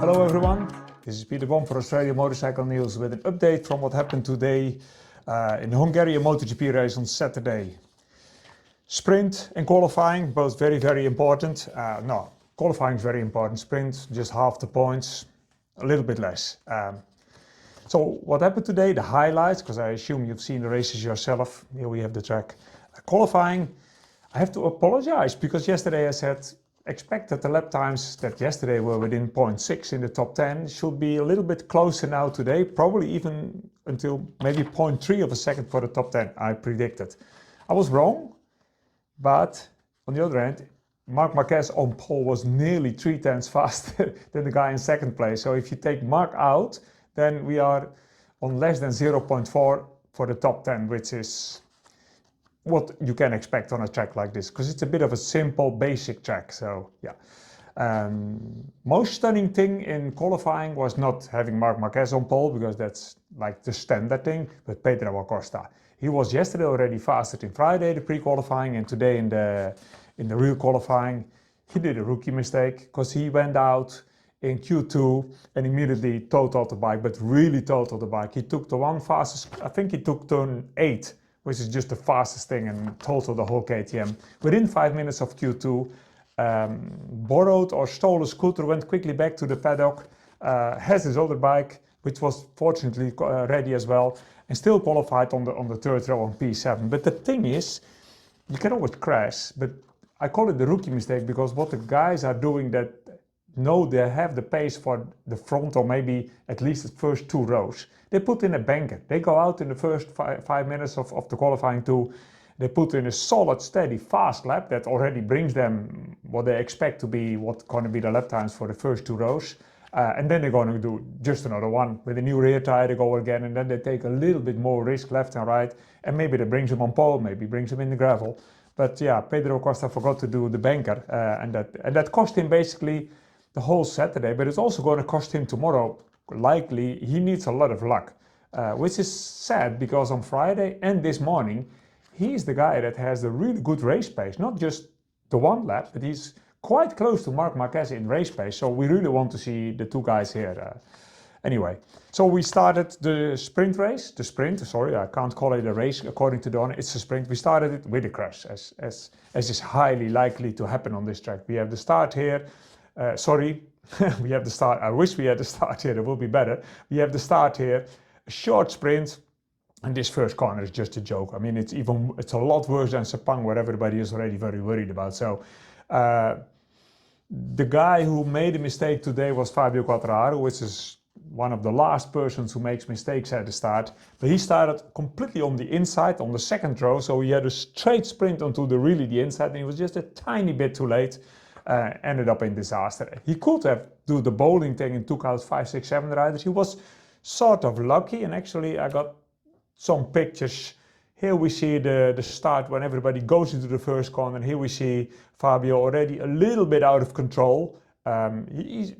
Hello everyone, this is Peter Bom for Australian Motorcycle News with an update from what happened today in the Hungarian MotoGP race on Saturday. Sprint and qualifying, both very important. No, qualifying is very important. Sprint, just half the points, a little bit less. So what happened today, the highlights, because I assume you've seen the races yourself. Here we have the track. Qualifying, I have to apologize because yesterday I said expected the lap times that yesterday were within 0.6 in the top 10 should be a little bit closer now today, probably even until maybe 0.3 of a second for the top 10, I predicted. I was wrong, but on the other hand, Marc Marquez on pole was nearly 3/10 faster than the guy in second place. So if you take Marc out, then we are on less than 0.4 for the top 10, which is what you can expect on a track like this, because it's a bit of a simple, basic track. So yeah. Most stunning thing in qualifying was not having Marc Marquez on pole, because that's like the standard thing, but Pedro Acosta. He was yesterday already faster in Friday, the pre-qualifying, and today in the real qualifying. He did a rookie mistake because he went out in Q2 and immediately totaled the bike, but really totaled the bike. He took the one fastest, I think he took turn 8, which is just the fastest thing, and totaled the whole KTM. Within 5 minutes of Q2, borrowed or stole a scooter, went quickly back to the paddock, has his other bike, which was fortunately ready as well, and still qualified on the third row on P7. But the thing is, you can always crash, but I call it the rookie mistake because what the guys are doing that know they have the pace for the front or maybe at least the first 2 rows. They put in a banker. They go out in the first 5 minutes of the qualifying too. They put in a solid, steady, fast lap that already brings them what they expect to be what's going to be the lap times for the first 2 rows. And then they're going to do just another one with a new rear tire. They go again, and then they take a little bit more risk left and right. And maybe that brings them on pole, maybe brings them in the gravel. But yeah, Pedro Acosta forgot to do the banker, and that cost him basically the whole Saturday, but it's also going to cost him tomorrow. Likely, he needs a lot of luck, which is sad because on Friday and this morning, he's the guy that has the really good race pace, not just the one lap, but he's quite close to Marc Marquez in race pace. So we really want to see the 2 guys here. Anyway, so we started the sprint race, sorry, I can't call it a race according to Don, it's a sprint. We started it with a crash, as is highly likely to happen on this track. We have the start here. We have the start. I wish we had the start here, it will be better. We have the start here, a short sprint, and this first corner is just a joke. I mean, it's a lot worse than Sepang, where everybody is already very worried about. So the guy who made a mistake today was Fabio Quartararo, which is one of the last persons who makes mistakes at the start. But he started completely on the inside, on the second row, so he had a straight sprint onto the inside, and he was just a tiny bit too late. Ended up in disaster. He could have do the bowling thing and took out 5, 6, 7 riders. He was sort of lucky, and actually I got some pictures. Here we see the start when everybody goes into the first corner, and here we see Fabio already a little bit out of control. Here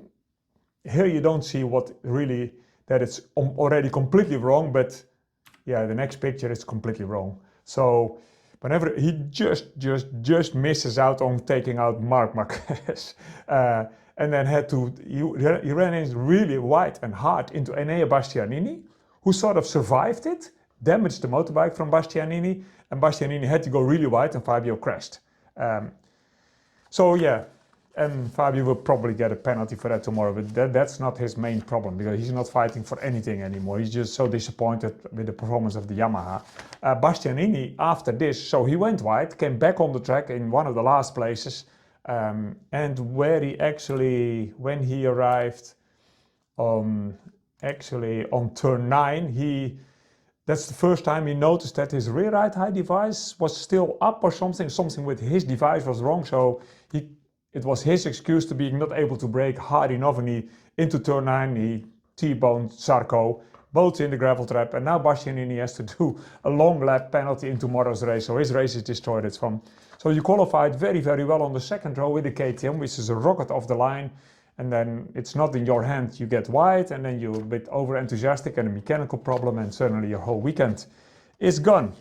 you don't see what really, that it's already completely wrong, but yeah, the next picture is completely wrong. So whenever he just misses out on taking out Marc Marquez, and then he ran in really wide and hard into Enea Bastianini, who sort of survived it, damaged the motorbike from Bastianini, and Bastianini had to go really wide, and Fabio crashed. So yeah, and Fabio will probably get a penalty for that tomorrow, but that's not his main problem, because he's not fighting for anything anymore. He's just so disappointed with the performance of the Yamaha. Bastianini, after this, so he went wide, came back on the track in one of the last places, and where he actually, when he arrived on turn 9, that's the first time he noticed that his rear right high device was still up or something with his device was wrong, so it was his excuse to being not able to brake hard enough, and into turn 9 he T-boned Zarco, both in the gravel trap, and now Bastianini has to do a long lap penalty in tomorrow's race, so his race is destroyed. So you qualified very well on the second row with the KTM, which is a rocket off the line, and then it's not in your hand, you get wide, and then you're a bit over enthusiastic and a mechanical problem, and suddenly your whole weekend is gone.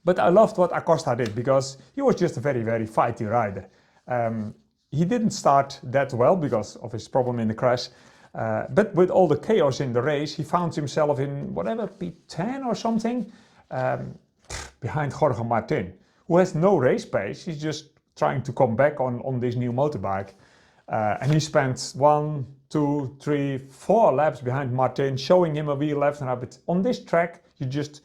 But I loved what Acosta did, because he was just a very fighty rider. he didn't start that well because of his problem in the crash. But with all the chaos in the race, he found himself in whatever, P10 or something, behind Jorge Martin, who has no race pace. He's just trying to come back on this new motorbike. And he spent 1, 2, 3, 4 laps behind Martin, showing him a wheel left and right. But on this track, you just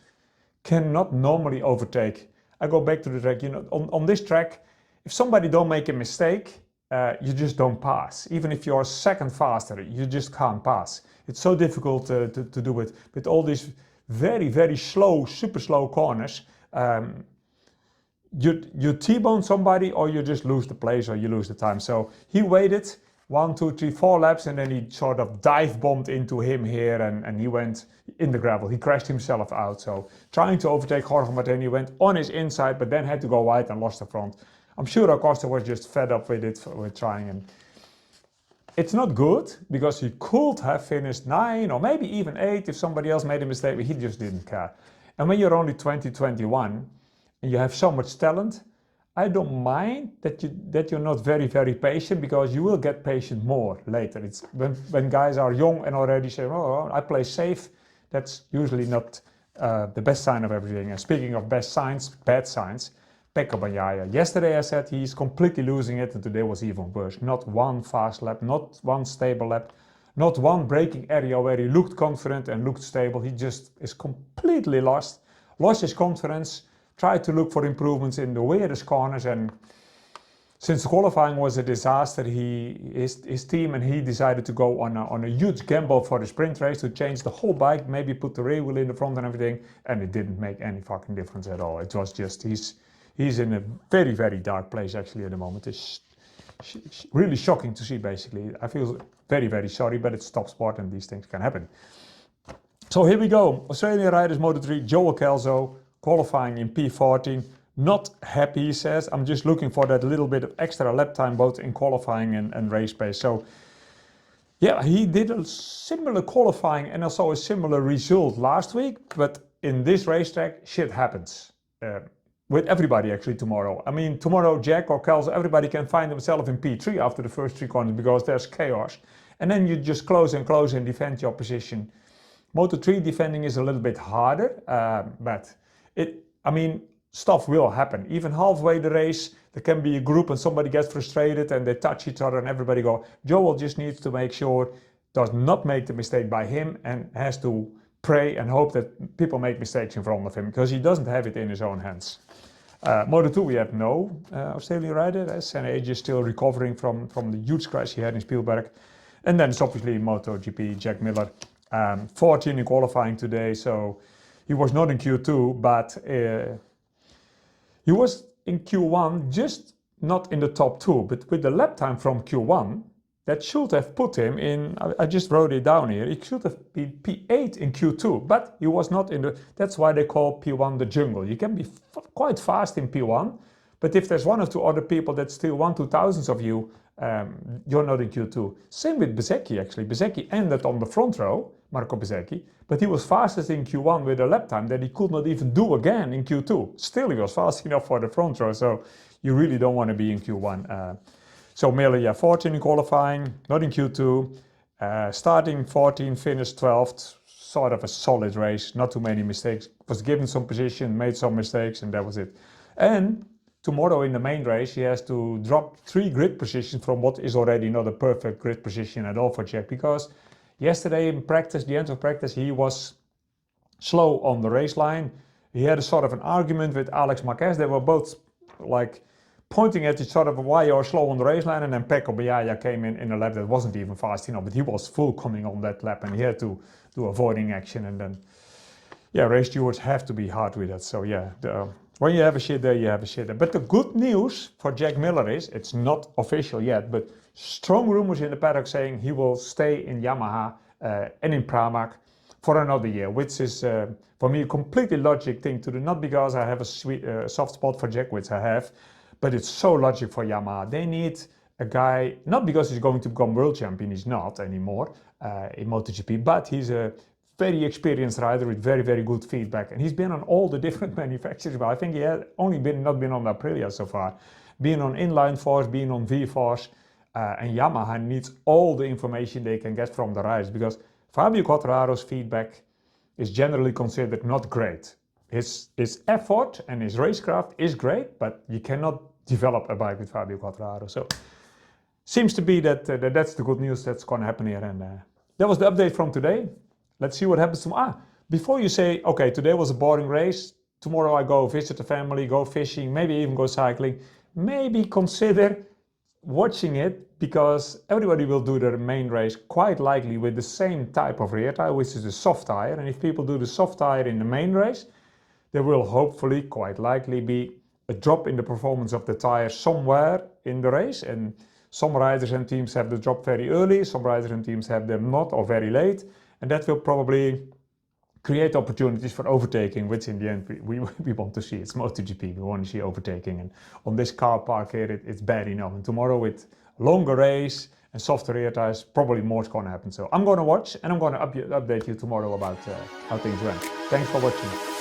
cannot normally overtake. I go back to the track, on this track, if somebody don't make a mistake, you just don't pass. Even if you're a second faster, you just can't pass. It's so difficult to do it. With all these very, very slow, super slow corners, you T-bone somebody or you just lose the place or you lose the time. So he waited 1, 2, 3, 4 laps and then he sort of dive bombed into him here and he went in the gravel. He crashed himself out. So trying to overtake Jorge Martin, he went on his inside but then had to go wide and lost the front. I'm sure Acosta was just fed up with it, with trying, and it's not good because he could have finished 9 or maybe even 8 if somebody else made a mistake, but he just didn't care. And when you're only 20, 21 and you have so much talent, I don't mind that you're not very, very patient, because you will get patient more later. It's when guys are young and already say, oh, I play safe, that's usually not the best sign of everything. And speaking of best signs, bad signs, Pecco Bagnaia. Yesterday I said he's completely losing it, and today was even worse. Not one fast lap, not one stable lap, not one braking area where he looked confident and looked stable. He just is completely lost his confidence, tried to look for improvements in the weirdest corners, and since the qualifying was a disaster, his team and he decided to go on a huge gamble for the sprint race to change the whole bike, maybe put the rear wheel in the front and everything, and it didn't make any fucking difference at all. It was just, he's in a very, very dark place actually at the moment. It's really shocking to see, basically. I feel very, very sorry, but it's top sport and these things can happen. So here we go. Australian Riders Moto3, Joel Kelso, qualifying in P14. Not happy, he says. I'm just looking for that little bit of extra lap time both in qualifying and race pace. So yeah, he did a similar qualifying and also a similar result last week, but in this racetrack, shit happens. With everybody actually tomorrow. I mean, tomorrow Jack or Kelso, everybody can find themselves in P3 after the first 3 corners because there's chaos. And then you just close and close and defend your position. Moto3 defending is a little bit harder, but stuff will happen. Even halfway the race, there can be a group and somebody gets frustrated and they touch each other and everybody go. Joel just needs to make sure, does not make the mistake by him and has to pray and hope that people make mistakes in front of him because he doesn't have it in his own hands. Moto2 we have no Australian rider, Senna is still recovering from the huge crash he had in Spielberg. And then it's obviously MotoGP, Jack Miller, 14 in qualifying today, so he was not in Q2, but he was in Q1, just not in the top 2, but with the lap time from Q1, that should have put him in, I just wrote it down here, he should have been P8 in Q2, but he was not in the, that's why they call P1 the jungle. You can be quite fast in P1, but if there's 1 or 2 other people that steal 1/2000 of you, you're not in Q2. Same with Bezzecchi actually. Bezzecchi ended on the front row, Marco Bezzecchi, but he was fastest in Q1 with a lap time that he could not even do again in Q2. Still he was fast enough for the front row, so you really don't want to be in Q1. So Miller, yeah, 14 in qualifying, not in Q2, starting 14, finished 12th, sort of a solid race, not too many mistakes, was given some position, made some mistakes, and that was it. And tomorrow in the main race, he has to drop 3 grid positions from what is already not a perfect grid position at all for Jack, because yesterday in practice, the end of practice, he was slow on the race line. He had a sort of an argument with Alex Marquez. They were both like pointing at each other, why you're slow on the race line, and then Pecco Bagnaia came in a lap that wasn't even fast, but he was full coming on that lap and he had to do avoiding action, and then yeah, race stewards have to be hard with that. So yeah, when you have a shit day, you have a shit day. But the good news for Jack Miller is, it's not official yet, but strong rumors in the paddock saying he will stay in Yamaha and in Pramac for another year, which is for me a completely logic thing to do, not because I have a soft spot for Jack, which I have, but it's so logic for Yamaha. They need a guy, not because he's going to become world champion, he's not anymore in MotoGP, but he's a very experienced rider with very, very good feedback. And he's been on all the different manufacturers, but I think he had only not been on Aprilia so far. being on inline force, being on V-force, and Yamaha needs all the information they can get from the riders, because Fabio Quartararo's feedback is generally considered not great. His effort and his racecraft is great, but you cannot develop a bike with Fabio Quartararo. So seems to be that that's the good news that's going to happen here. And that was the update from today. Let's see what happens tomorrow. Before you say, okay, today was a boring race, tomorrow I go visit the family, go fishing, maybe even go cycling, maybe consider watching it, because everybody will do their main race quite likely with the same type of rear tire, which is the soft tire. And if people do the soft tire in the main race, there will hopefully quite likely be a drop in the performance of the tire somewhere in the race. And some riders and teams have the drop very early, some riders and teams have them not or very late. And that will probably create opportunities for overtaking, which in the end we want to see. It's MotoGP, we want to see overtaking. And on this car park here, it's bad enough. And tomorrow with longer race and softer rear tires, probably more is going to happen. So I'm going to watch, and I'm going to update you tomorrow about how things went. Thanks for watching.